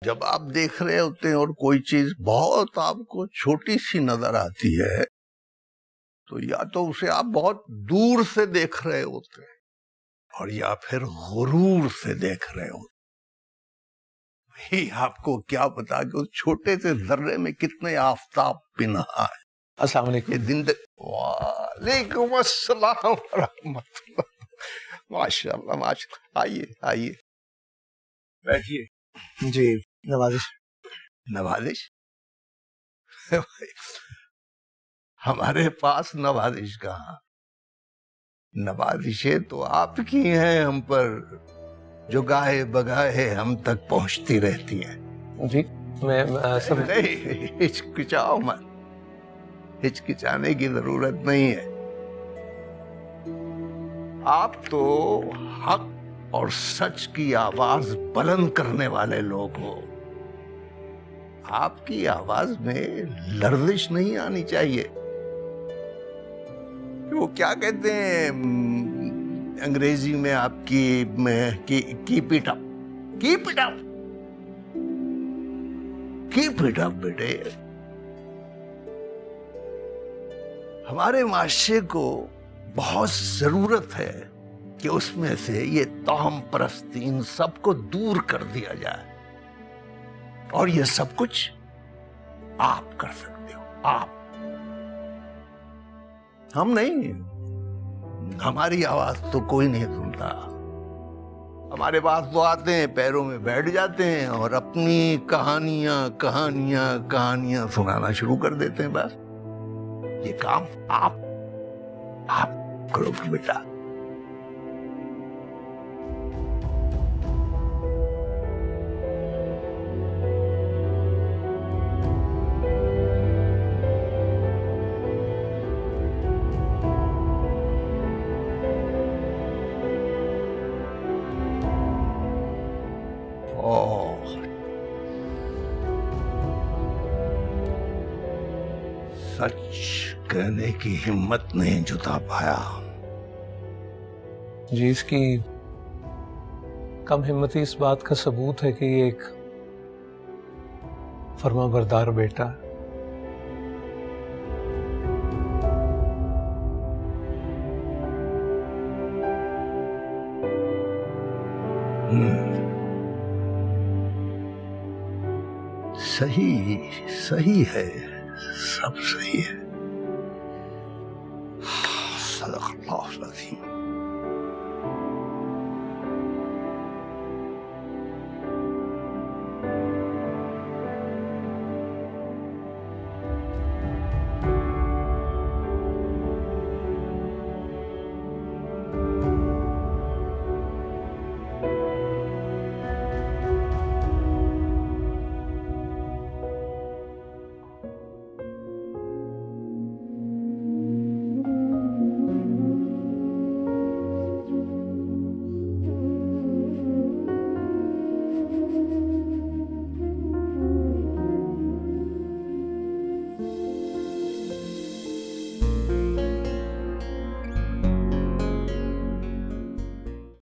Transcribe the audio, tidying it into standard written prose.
जब आप देख रहे होते हैं और कोई चीज बहुत आपको छोटी सी नजर आती है, तो या तो उसे आप बहुत दूर से देख रहे होते हैं और या फिर गुरूर से देख रहे होते। आपको क्या पता कि उस छोटे से जर्रे में कितने आफताब पिनहा है। अस्सलाम वालेकुम। वालेकुम अस्सलाम व रहमतुल्लाह। माशाअल्लाह माशाअल्लाह। आइए आइए बैठिए। जी नवाजिश। नवाजिश हमारे पास नवाजिश कहाँ, नवाजिशें तो आपकी हैं हम पर, जो गाए बगाए हम तक पहुंचती रहती हैं। जी मैं सब नहीं, हिचकिचाओ मत, हिचकिचाने की जरूरत नहीं है। आप तो हक और सच की आवाज बुलंद करने वाले लोग हो। आपकी आवाज में लर्जिश नहीं आनी चाहिए। वो क्या कहते हैं अंग्रेजी में आपकी keep it up, keep it up, keep it up बेटे। हमारे माशरे को बहुत जरूरत है कि उसमें से ये तोहम परस्ती इन सबको दूर कर दिया जाए, और ये सब कुछ आप कर सकते हो। आप, हम नहीं। हमारी आवाज तो कोई नहीं सुनता। हमारे पास तो आते हैं, पैरों में बैठ जाते हैं और अपनी कहानियां कहानियां कहानियां सुनाना शुरू कर देते हैं। बस ये काम आप करोगे बेटा। सच कहने की हिम्मत नहीं जुटा पाया। जी इसकी कम हिम्मती इस बात का सबूत है कि ये एक फर्माबरदार बेटा है। सही सही है, सब सही है। सदक़ल्लाहुल अज़ीम।